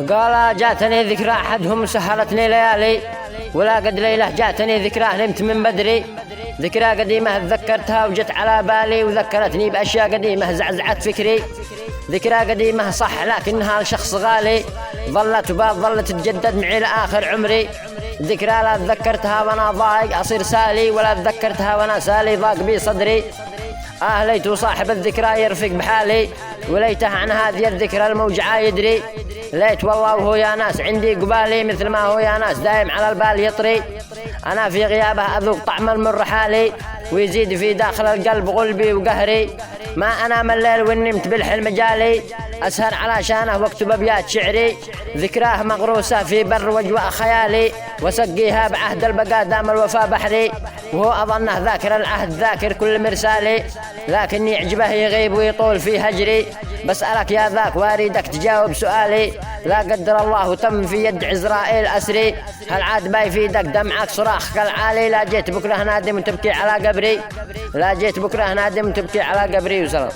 قال جاتني ذكرى أحدهم سهرتني ليالي، ولا قد ليلة جاتني ذكرى نمت من بدري. ذكرى قديمة تذكرتها وجت على بالي، وذكرتني بأشياء قديمة زعزعت فكري. ذكرى قديمة صح لكنها لشخص غالي، ظلت وبال ظلت تجدد معي لآخر عمري. ذكرى لا تذكرتها وانا ضايق أصير سالي، ولا تذكرتها وانا سالي ضاق بي صدري. ليت صاحب الذكرى يرفق بحالي، وليته عن هذه الذكرى الموجعة يدري. ليت والله وهو يا ناس عندي قبالي، مثل ما هو يا ناس دايم على البال يطري. أنا في غيابه أذوق طعم المر حالي، ويزيد في داخل القلب غلبي وقهري. ما أنام الليل ونمت بالحلم جالي، أسهر على شانه واكتب أبيات شعري. ذكراه مغروسة في بر وجواء خيالي، وسقيها بعهد البقاء دام الوفاء بحري. وهو أظنه ذاكر العهد ذاكر كل مرسالي، لكني يعجبه يغيب ويطول في هجري. بسألك يا ذاك واريدك تجاوب سؤالي، لا قدر الله تم في يد عزرائيل أسري. هل عاد ما يفيدك دمعك صراخك العالي؟ لا جيت بكره نادم وتبكي على قبري، لا جيت بكره نادم وتبكي على قبري. وسلام.